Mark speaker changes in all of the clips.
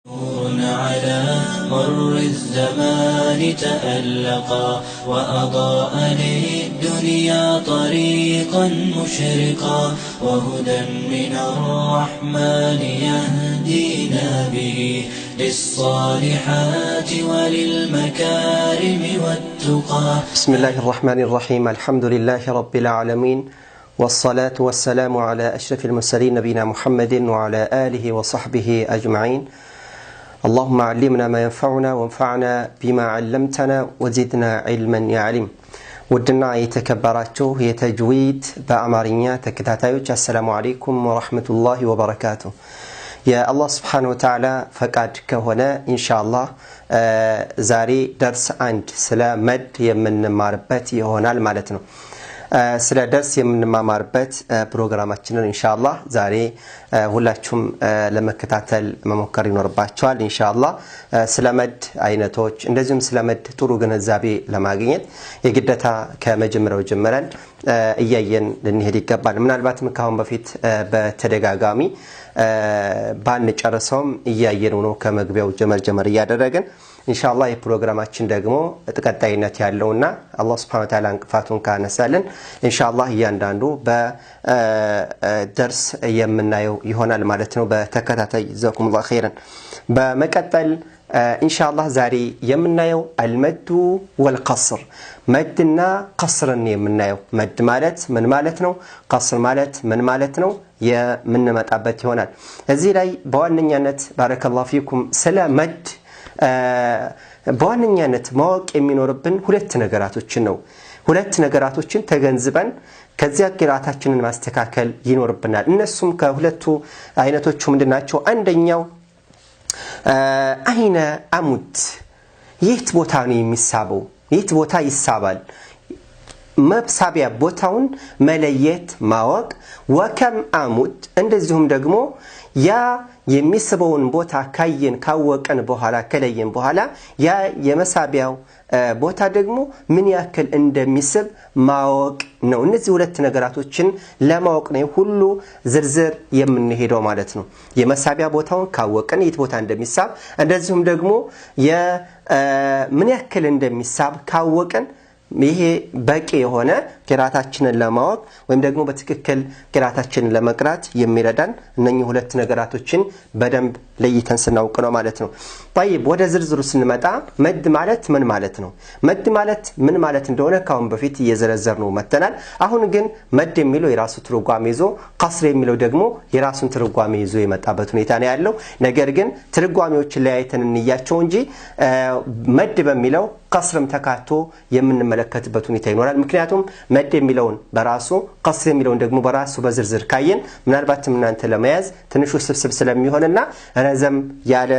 Speaker 1: نور على مر الزمان تألقا وأضاء للدنيا طريقا مشرقا وهدى من الرحمن يهدينا به للصالحات وللمكارم والتقى.
Speaker 2: بسم الله الرحمن الرحيم. الحمد لله رب العالمين والصلاة والسلام على أشرف المرسلين نبينا محمد وعلى آله وصحبه أجمعين. اللهم علمنا ما ينفعنا وانفعنا بما علمتنا وزدنا علما يا عليم. ودنا يتكبراتو يتجويد بأمارينيا تكتاتايوش. السلام عليكم ورحمة الله وبركاته. يا الله سبحانه وتعالى فقد كهنا إن شاء الله زاري درس عند سلام مد يمن ماربت يهونا المالتنا ስለ ደርስ የምንማማርበት ፕሮግራማችንን ኢንሻአላህ ዛሬ ሁላችሁም ለመከታተል መሞከር ይኖርባችኋል። ኢንሻአላህ ስለ መድ አይነቶች እንደዚሁም ስለ መድ ጥሩ ግንዛቤ ለማግኘት የግዴታ ከመጀመሪያው ጀምረን እያየን ልንሄድ ይገባል። ምናልባትም ከአሁን በፊት በተደጋጋሚ ባንጨርሰውም እያየን ነው ከመግቢያው ጀመር እያደረግን ኢንሻአላህ የፕሮግራማችን ደግሞ ተቀጣይነት ያለውና አላህ Subhanahu Wa Ta'ala እንቅፋቱን ካነሳልን ኢንሻአላህ እያንዳንዱ በደርስ የምናየው ይሆናል ማለት ነው በተከታታይ ጀዛኩሙላህ ኸይረን። በመቀጠል ኢንሻአላህ ዛሬ የምናየው አልመዱ ወልቀስር መድና ቀስርን የምናየው። መድ ማለት ምን ማለት ነው? ቀስር ማለት ምን ማለት ነው? የምንመጣበት ይሆናል። እዚህ ላይ በዋነኛነት ባረከላሁ ፊኩም ስለ መድ በዋነኛነት ማወቅ የሚኖርብን ሁለት ነገራቶችን ነው። ሁለት ነገራቶችን ተገንዝበን ከዚያ ቅራታችንን ማስተካከል ይኖርብናል። እነሱም ከሁለቱ አይነቶቹ ምንድናቸው? አንደኛው አይነ አሙድ የት ቦታ ነው የሚሳበው? የት ቦታ ይሳባል? መብሳቢያ ቦታውን መለየት ማወቅ። ወከም አሙድ እንደዚሁም ደግሞ ያ የሚስበውን ቦታ ካየን ካወቀን በኋላ ከለየን በኋላ ያ የመሳቢያው ቦታ ደግሞ ምን ያክል እንደሚስብ ማወቅ ነው። እነዚህ ሁለት ነገራቶችን ለማወቅ ነው ሁሉ ዝርዝር የምንሄደው ማለት ነው። የመሳቢያ ቦታውን ካወቀን የት ቦታ እንደሚሳብ እንደዚሁም ደግሞ ምን ያክል እንደሚሳብ ካወቀን ይሄ በቂ የሆነ ቅራታችንን ለማወቅ ወይም ደግሞ በትክክል ቅራታችንን ለመቅራት የሚረዳን እነኚህ ሁለት ነገራቶችን በደንብ ለይተን ስናውቅ ነው ማለት ነው። طيب ወደ ዝርዝሩ ስንመጣ መድ ማለት ምን ማለት ነው? መድ ማለት ምን ማለት እንደሆነ ካሁን በፊት እየዘረዘርነው መተናል። አሁን ግን መድ የሚለው የራሱ ትርጓሜ ይዞ ቀስር የሚለው ደግሞ የራሱን ትርጓሜ ይዞ የመጣበት ሁኔታ ነው ያለው። ነገር ግን ትርጓሜዎችን ለያይተን እንያቸው እንጂ መድ በሚለው ቀስርም ተካቶ የምንመለከትበት ሁኔታ ይኖራል። ምክንያቱም መድ የሚለውን በራሱ ቀስር የሚለውን ደግሞ በራሱ በዝርዝር ካየን ምናልባትም እናንተ ለመያዝ ትንሽ ውስብስብ ስለሚሆንና ረዘም ያለ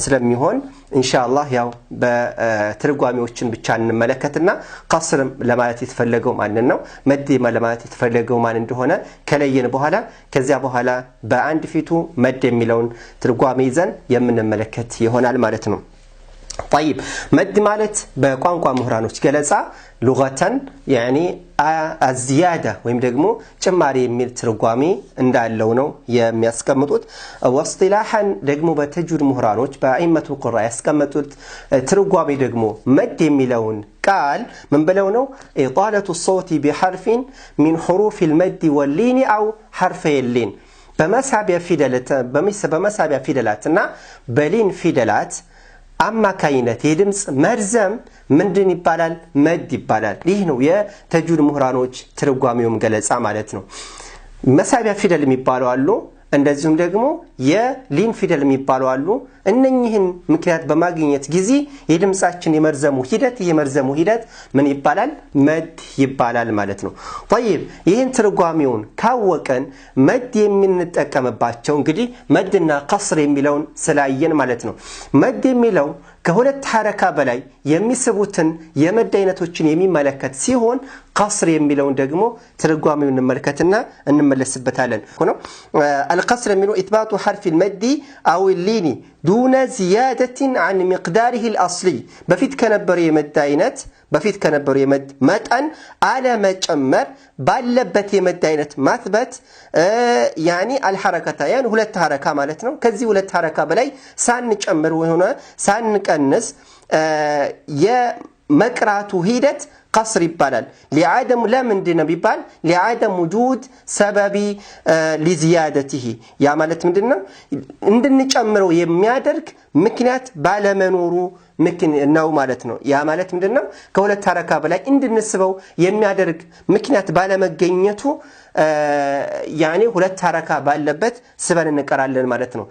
Speaker 2: ስለሚሆን ኢንሻአላህ ያው በትርጓሜዎችን ብቻ እንመለከትና ቀስር ለማለት የተፈለገው ማን ነው መድ ለማለት የተፈለገው ማን እንደሆነ ከለየን በኋላ ከዚያ በኋላ በአንድ ፊቱ መድ የሚለውን ትርጓሜ ይዘን የምንመለከት ይሆናል ማለት ነው። طيب مد ማለት በቋንቋ ምሁራኖች ገለጻ لغةً يعني الزيادة ወይም ደግሞ ጭማሪ የሚል ትርጓሜ እንዳለው ነው የሚያስቀምጡት። واصطلاحاً ደግሞ በተጅዊድ ምሁራኖች በአይመቱ ቁራ ያስቀምጡት ትርጓሜ ደግሞ መድ የሚለውን ቃል ምን ብለው ነው? إطالة الصوت بحرف من حروف المد واللين أو حرفي اللين በመሳቢያ ፊደላትና በሊን ፊደላት አማካይነት የድምጽ መርዘም ምንድን ይባላል? መድ ይባላል። ይህ ነው የተጅዊድ ምሁራኖች ትርጓሜውም ገለጻ ማለት ነው። መሳቢያ ፊደል የሚባሉ አሉ፣ እንደዚሁም ደግሞ የሊን ፊደል የሚባሉ አሉ። እነኚህን ምክንያት በማግኘት ጊዜ የድምጻችን የመርዘሙ ሂደት ምን ይባላል? መድ ይባላል ማለት ነው። طيب ይህን ትርጓሜውን ካወቀን መድ የምንጠቀምባቸው እንግዲህ መድና ቀስር የሚለውን ስላየን ማለት ነው። መድ የሚለው ከሁለት ሐረካ በላይ የሚስቡትን የመድ አይነቶችን የሚመለከት ሲሆን ቀስር የሚለውን ደግሞ ትርጓሜውን እንመልከትና እንመለስበታለን። القصر የሚለው ኢትባቱ بحرف المد أو اللين دون زيادة عن مقداره الأصلي بفيت كنبر يمد عينت بفيت كنبر يمد متأن على ما تشمر باللبت يمد عينت مثبت يعني الحركتين هلت حركة مالتنا كذي هلت حركة بلاي سان نشمر وهنا سان نكنس يا مقرأة هيدت قصر يبالال لعدم لا من دينا بيبال لعدم وجود سبب لزيادته يا مالت من دينا عندنا نጨምረው የሚያደርግ ምክንያት ባለመኖሩ ነው ማለት ነው ያ ማለት ምንድነው ከሁለት ሐረካ በላይ እንድንስበው የሚያደርግ ምክንያት ባለመገኘቱ ያኔ ሁለት ሐረካ ባለበት ስበን እንቀራለን ማለት ነው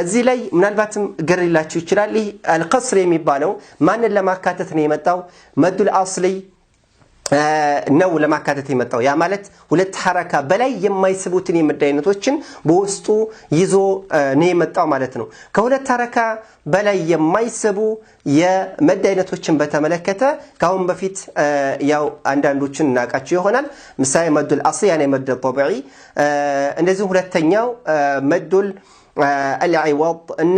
Speaker 2: እዚህ ላይ ምናልባትም ገርላችሁ ይችላል ይህ القصر የሚባለው ማንን ለማካተት ነው የመጣው መዱል አስሊ ነው ለማካተት የመጣው ያ ማለት ሁለት ሐረካ በላይ የማይስቡትን የመድ አይነቶችን በውስጡ ይዞ ነው የመጣው ማለት ነው ከሁለት ሐረካ በላይ የማይስቡ የመድ አይነቶችን በተመለከተ ካሁን በፊት ያው አንዳንዶችን እናቃቸው ይሆናል ምሳሌ መዱል አስሊ ያኔ መድ طبيعي እንደዚህ ሁለተኛው መዱል العوض ان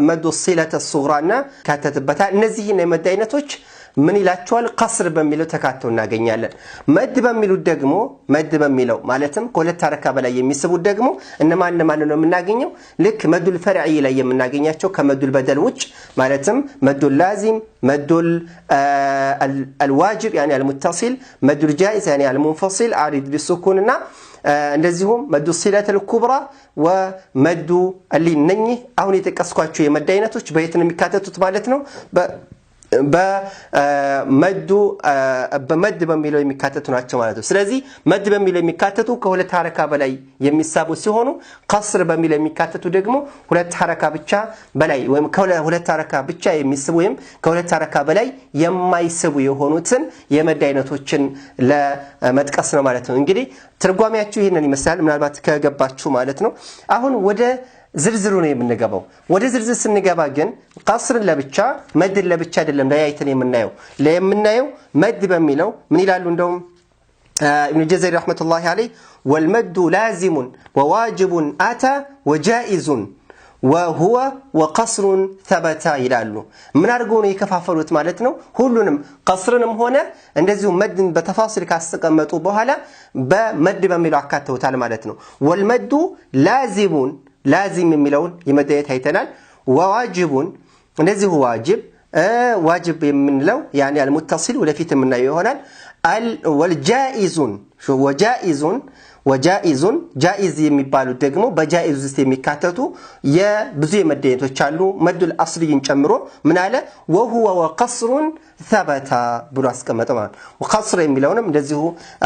Speaker 2: مد الصله الصغرى كاتتبتا እነዚህ የመድ አይነቶች ምን ይላቸዋል قصر በሚለው ተካተው እናገኛለን መድ በሚለው ደግሞ መድ በሚለው ማለትም ከሁለት ሐረካ በላይ የሚስቡ ደግሞ እነማን ነው የምናገኘው ልክ መዱል ፈርዒ ላይ የምናገኛቸው ከመዱል በደል ውጭ ማለትም መዱል ላዚም መዱል الواجب يعني المتصل مد الجائز يعني المنفصل عارض بالسكون እና እንደዚሁም መዱ ሲለተ الكبرى ومد اللين አሁን የተቀስኳቸው የመድ አይነቶች በየት ነው የሚካተቱት ማለት ነው በመድ በሚለው የሚካተቱ ናቸው ማለት ነው ስለዚህ መድ በሚለው የሚካተቱ ከሁለት ሐረካ በላይ የሚሳቡ ሲሆኑ قصر በሚለው የሚካተቱ ደግሞ ሁለት ሐረካ ብቻ በላይ ወይም ከሁለት ሐረካ ብቻ የሚስቡ ወይም ከሁለት ሐረካ በላይ የማይስቡ የሆኑትን የመድ አይነቶችን ለመጥቀስ ነው ማለት ነው እንግዲህ ትርጓሜያችሁ ይሄንን ይመስላል ምናልባት ከገባችሁ ማለት ነው አሁን ወደ ዝርዝሩ ነው የምንገባው ወደ ዝርዝር ስንገባ ግን قصርን ለብቻ መድን ለብቻ አይደለም ለያይተን የምናየው መድ በሚለው ምን ይላሉ እንደውም ابن الجزري رحمه الله عليه والمد لازم وواجب اتى وجائز وهو وقصر ثبت ይላሉ ምን አድርገው ነው የከፋፈሉት ማለት ነው ሁሉንም قصርንም ሆነ እንደዚሁ መድን በተፋሲል ካስቀመጡ በኋላ በመድ በሚለው አካተውታል ማለት ነው والمد لازم لازم የሚለውን የመደየት አይተናል وواجب እንደዚህ واجب የምንለው يعني المتصل ወደፊት የምናየው ይሆናል والجائز شو وجائز جائز የሚባሉት ደግሞ በጃኢዝ ውስጥ የሚካተቱ የብዙ የመደየቶች አሉ መዱል አስሊን ጨምሮ ምን አለ وهو وقصر ثبت ብሎ አስቀመጠው ማለት وقصر የሚለውንም እንደዚሁ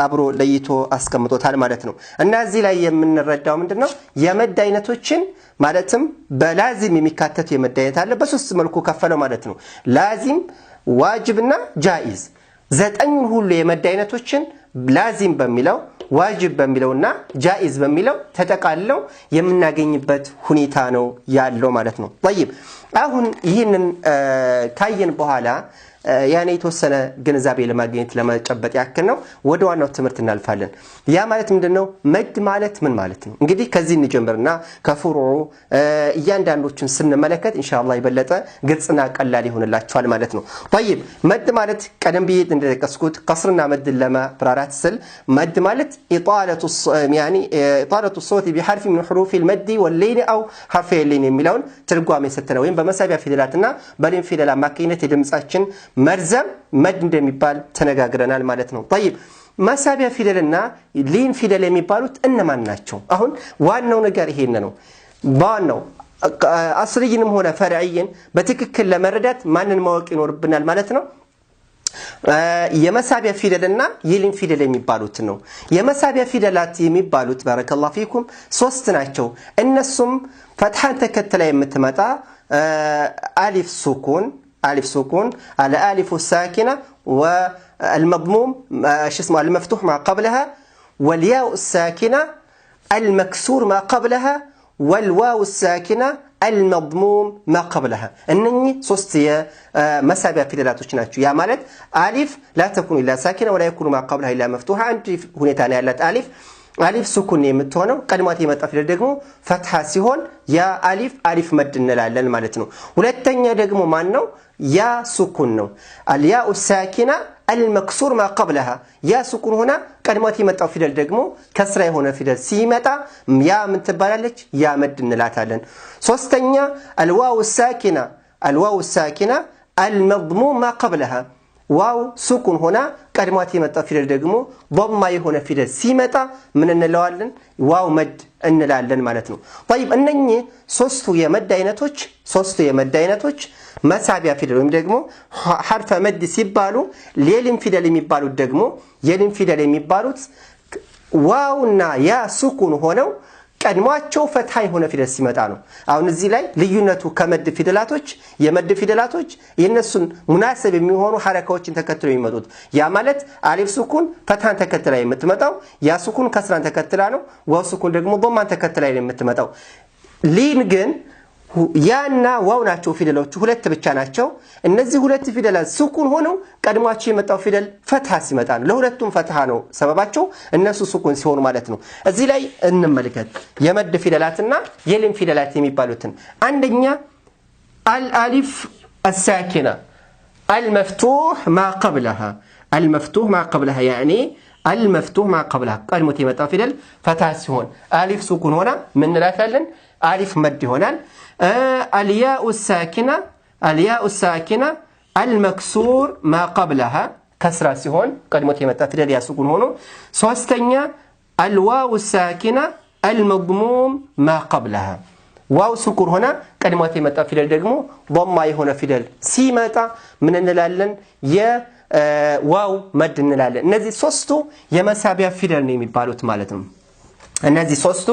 Speaker 2: አብሮ ለይቶ አስቀምጦታል ማለት ነው እና እዚህ ላይ የምንረዳው ምንድነው የመድ አይነቶችን ማለትም በላዚም የሚካተቱ የመድ አይነት አለ በሶስት መልኩ ከፈለው ማለት ነው ላዚም ዋጅብና ጃኢዝ ዘጠኙን ሁሉ የመድ አይነቶችን ላዚም በሚለው ዋጅብ በሚለውና ጃኢዝ በሚለው ተጠቃልለው የምናገኝበት ሁኔታ ነው ያለው ማለት ነው طيب አሁን ይሄንን ካየን በኋላ ያኔ የተወሰነ ግንዛቤ ለማግኘት ለማጨበጥ ያክል ነው ወደ ዋናው ትምህርት እናልፋለን ያ ማለት ምንድነው መድ ማለት ምን ማለት ነው እንግዲህ ከዚህ እንጀምርና ከፍሩዑ እያንዳንዶችን ስንመለከት ኢንሻአላህ ይበለጠ ግልጽና ቀላል ይሆንላችኋል ማለት ነው طيب መድ ማለት ቀደም ብዬ እንደተቀስኩት قصرና መድ ለማብራራት ስል መድ ማለት ኢጣለቱ الصوت بحرف من حروف المد واللين او حرف اللين የሚለውን ትርጓሜ ሰጥተናል ወይም በመሳቢያ ፊደላትና በሊን ፊደል አማካኝነት የድምጻችን መርዘም መድ እንደሚባል ተነጋግረናል ማለት ነው طيب መሳቢያ ፊደልና ሊን ፊደል የሚባሉት እነማን ናቸው አሁን ዋናው ነገር ይሄን ነው ባናው አስሪይንም ሆነ ፈርዒን በትክክል ለመረዳት ማንን ማወቅ ይኖርብናል ማለት ነው የመሳቢያ ፊደልና የሊን ፊደል የሚባሉት ነው የመሳቢያ ፊደላት የሚባሉት ባረከላሁ ፊኩም ሶስት ናቸው እነሱም ፈትሐን ተከተለ የምትመጣ ألف سكون على ألف الساكنة والمضموم اسمه المفتوح ما قبلها والياء الساكنة المكسور ما قبلها والواو الساكنة المضموم ما قبلها انني صوصيه مسابع فيدلاتوች ናቸው ያ ማለት አሊፍ لا تكون الا ساكنه ولا يكون ما قبلها الا مفتوحه አንድ ሁኔታ ነው ያላት አሊፍ አሊፍ ሱኩን የምትሆነው ቀድሟት የመጣው ፊደል ደግሞ ፈትሃ ሲሆን ያ አሊፍ መድ እንላለን ማለት ነው። ሁለተኛ ደግሞ ማን ነው? ያ ሱኩን ነው። አልያኡ ሳኪና አልመክሱር ማ ቀብለሃ ያ ሱኩን ሆና ቀድሟት የመጣው ፊደል ደግሞ ከስራ የሆነ ፊደል ሲመጣ ያ ምን ትባላለች? ያ መድ እንላታለን። ሶስተኛ አልዋው ሳኪና አልመድሙም ማ ቀብለሃ ዋው ሱኩን ሆና ቀድሟት የመጣው ፊደል ደግሞ ضማ የሆነ ፊደል ሲመጣ ምን እንለዋለን? ዋው መድ እንላለን ማለት ነው። طيب እነኚህ ሶስቱ የመድ አይነቶች መሳቢያ ፊደል ወይም ደግሞ ሐርፈ መድ ሲባሉ የሊም ፊደል የሚባሉት ዋውና ያ ሱኩን ሆነው ቀድሟቸው ፈትሃ የሆነ ፊደል ሲመጣ ነው። አሁን እዚህ ላይ ልዩነቱ የመድ ፊደላቶች የነሱን ሙናሰብ የሚሆኑ ሐረካዎችን ተከትለው የሚመጡት ያ ማለት አሊፍ ሱኩን ፈትሃን ተከትላ የምትመጣው ያ ሱኩን ከስራን ተከትላ ነው። ዋው ሱኩን ደግሞ ضማን ተከትላ የምትመጣው። ሊን ግን ያና ዋው ናቸው ፊደሎቹ ሁለት ብቻ ናቸው። እነዚህ ሁለት ፊደላት ሱኩን ሆነው ቀድሟቸው የመጣው ፊደል ፈትሃ ሲመጣ ነው። ለሁለቱም ፈትሃ ነው ሰበባቸው እነሱ ሱኩን ሲሆኑ ማለት ነው። እዚህ ላይ እንመልከት የመድ ፊደላትና የሊም ፊደላት የሚባሉትን። አንደኛ አልአሊፍ الساكنه المفتوح ما قبلها يعني المفتوح ما قبلها ቀድሞት የመጣው ፊደል ፈትሃ ሲሆን አሊፍ ሱኩን ሆና ምን እንላታለን? አሊፍ መድ ይሆናል። الياء الساكنه المكسور ما قبلها كسرة ሲሆን ቀድሞት የመጣው ፊደል ያ ሱኩን ሆኖ። ሶስተኛ الواو الساكنه المضموم ما قبلها ዋው ሱኩን ሆና ቀድሞት የመጣው ፊደል ደግሞ ضማ የሆነ ፊደል ሲመጣ ምን እንላለን? የዋው መድ እንላለን። እነዚህ ሶስቱ የመሳቢያ ፊደል ነው የሚባሉት ማለት ነው። እነዚህ ሶስቱ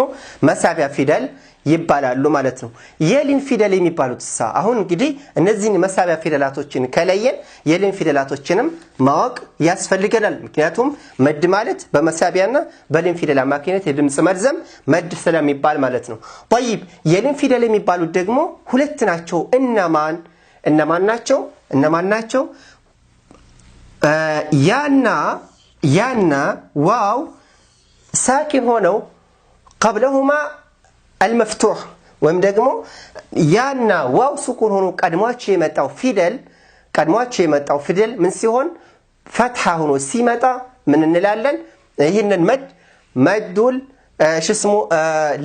Speaker 2: መሳቢያ ፊደል ይባላሉ ማለት ነው። የሊን ፊደል የሚባሉት አሁን እንግዲህ እነዚህን መሳቢያ ፊደላቶችን ከለየን የሊን ፊደላቶችንም ማወቅ ያስፈልገናል። ምክንያቱም መድ ማለት በመሳቢያና በሊን ፊደል አማካኝነት የድምጽ መርዘም መድ ስለሚባል ማለት ነው። طيب የሊን ፊደል የሚባሉት ደግሞ ሁለት ናቸው። እነማን ናቸው? ያና ዋው ሳኪን ሆነው قبلهما المفتوح ወይም ደግሞ ያና ዋው ሱኩን ሆኖ ቀድሟቸው የመጣው ፊደል ምን ሲሆን ፈትሃ ሆኖ ሲመጣ ምን እንላለን? ይሄንን መዱል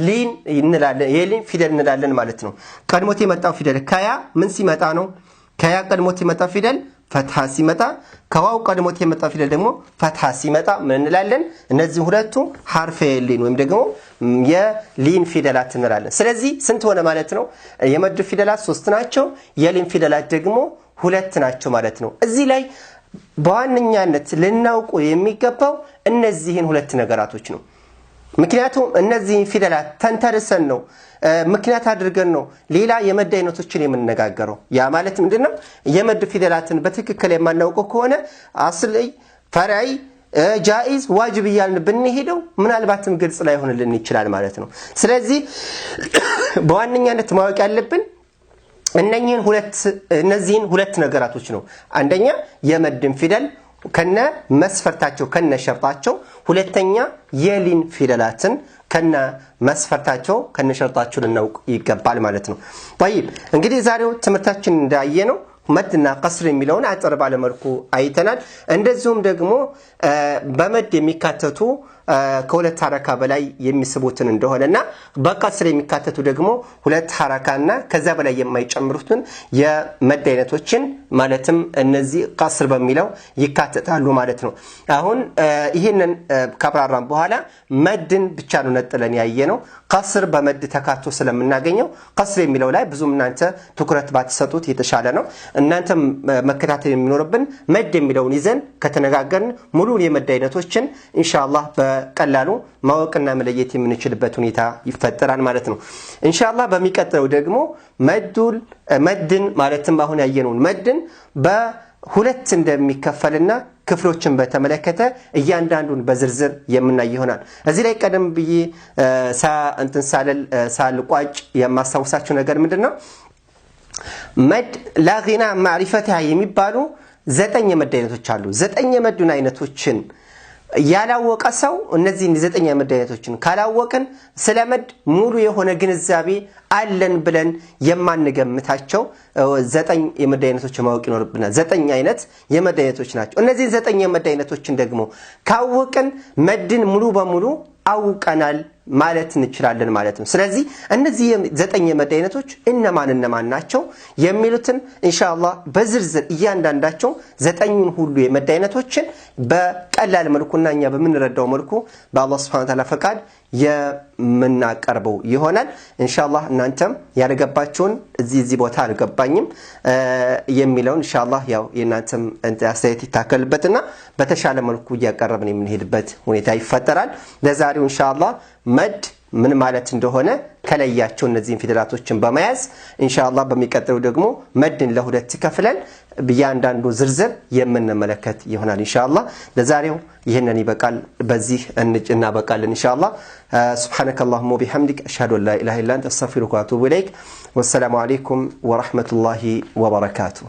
Speaker 2: ሊን እንላለን። የሊን ፊደል እንላለን ማለት ነው። ቀድሞት የመጣው ፊደል ከያ ምን ሲመጣ ነው? ከያ ቀድሞት የመጣው ፊደል ፈትሃ ሲመጣ ከዋው ቀድሞት የመጣው ፊደል ደግሞ ፈትሃ ሲመጣ ምን እንላለን? እነዚህ ሁለቱ ሐርፈ ሊን ወይም ደግሞ የሊን ፊደላት እንላለን። ስለዚህ ስንት ሆነ ማለት ነው? የመድ ፊደላት 3 ናቸው። የሊን ፊደላት ደግሞ 2 ናቸው ማለት ነው። እዚህ ላይ በዋነኛነት ልናውቁ የሚገባው እነዚህን 2 ነገራቶች ነው። ምክንያቱም እነዚህን ፊደላት ተንተርሰን ነው ምክንያት አድርገን ነው ሌላ የመድ አይነቶችን የምንነጋገረው። ያ ማለት ምንድነው? የመድ ፊደላትን በትክክል የማናውቀው ከሆነ አስልይ ፈርዒ ጃኢዝ ዋጅብ እያልን ብንሄደው ምናልባትም ግልጽ ላይ ሆነልን ይችላል ማለት ነው። ስለዚህ በዋነኛነት ማወቅ ያለብን እነዚህን 2 ነገራቶች ነው። አንደኛ የመድን ፊደል ከነ መስፈርታቸው ከነ ሸርጣቸው፣ ሁለተኛ የሊን ፊደላትን ከነ መስፈርታቸው ከነ ሸርጣቸው ልናውቅ ይገባል ማለት ነው። طيب እንግዲህ ዛሬው ትምህርታችን እንዳየነው መድና ቀስር የሚለውን አጥር ባለ መልኩ አይተናል። እንደዚሁም ደግሞ በመድ የሚካተቱ ከሁለት ሐረካ በላይ የሚስቡትን እንደሆነና በቀስር የሚካተቱ ደግሞ 2 ሐረካና ከዛ በላይ የማይጨምሩትን የመድ አይነቶችን ማለትም እነዚህ ቀስር በሚለው ይካተታሉ ማለት ነው። አሁን ይሄንን ካብራራን በኋላ መድን ብቻ ነው ነጥለን ያየነው። ቀስር በመድ ተካቶ ስለምናገኘው ቀስር የሚለው ላይ ብዙም እናንተ ትኩረት ባትሰጡት የተሻለ ነው። እናንተ መከታተል የሚኖርብን መድ የሚለውን ይዘን ከተነጋገርን ሙሉን የመድ አይነቶችን ኢንሻአላህ በቀላሉ ማወቅና መለየት የምንችልበት ሁኔታ ይፈጠራል ማለት ነው። ኢንሻአላህ በሚቀጥለው ደግሞ መድን ማለትም አሁን ያየነውን መድን በሁለት እንደሚከፈልና ክፍሎችን በተመለከተ እያንዳንዱን በዝርዝር የምናይ ይሆናል። እዚህ ላይ ቀደም ብዬ ሳልቋጭ የማስታውሳችሁ ነገር ምንድነው? መድ ላጊና ማዕሪፈታ የሚባሉ 9 የመድ አይነቶች አሉ። 9 የመድን አይነቶችን ያላወቀ ሰው እነዚህ 9 የመድ አይነቶችን ካላወቀን ስለመድ ሙሉ የሆነ ግንዛቤ አለን ብለን የማንገምታቸው 9 የመድ አይነቶች ማወቅ ይኖርብናል። 9 አይነት የመድ አይነቶች ናቸው። እነዚህ 9 የመድ አይነቶችን ደግሞ ካወቅን መድን ሙሉ በሙሉ አውቀናል ማለት እንችላለን ማለት ነው። ስለዚህ እነዚህ 9 የመድ አይነቶች እነማን ናቸው የሚሉትን ኢንሻአላህ በዝርዝር እያንዳንዳቸው 9ን ሁሉ የመድ አይነቶችን በቀላል መልኩና እኛ በምንረዳው መልኩ በአላህ Subhanahu Wa Ta'ala ፈቃድ የምናቀርበው ይሆናል። ኢንሻአላህ እናንተም ያልገባችሁን እዚህ ቦታ አልገባኝም የሚለውን ኢንሻአላህ ያው የእናንተም አስተያየት ይታከልበትና በተሻለ መልኩ እያቀረብን የምንሄድበት ሁኔታ ይፈጠራል። ለዛሬው ኢንሻአላህ መድ ምን ማለት እንደሆነ ከለያቸው እነዚህን ፊደላቶችን በመያዝ ኢንሻአላህ በሚቀጥለው ደግሞ መድን ለሁለት ከፍለን በእያንዳንዱ ዝርዝር የምንመለከት ይሆናል ኢንሻአላህ። ለዛሬው ይሄንን ይበቃል። በዚህ እናበቃለን ኢንሻአላህ። ሱብሃነከላሁመ ወቢሐምዲከ አሽሀዱ አን ላ ኢላሃ ኢላ አንተ አስተግፊሩከ ወአቱቡ ኢለይክ። ወሰላሙ አለይኩም ወራህመቱላሂ ወበረካቱሁ።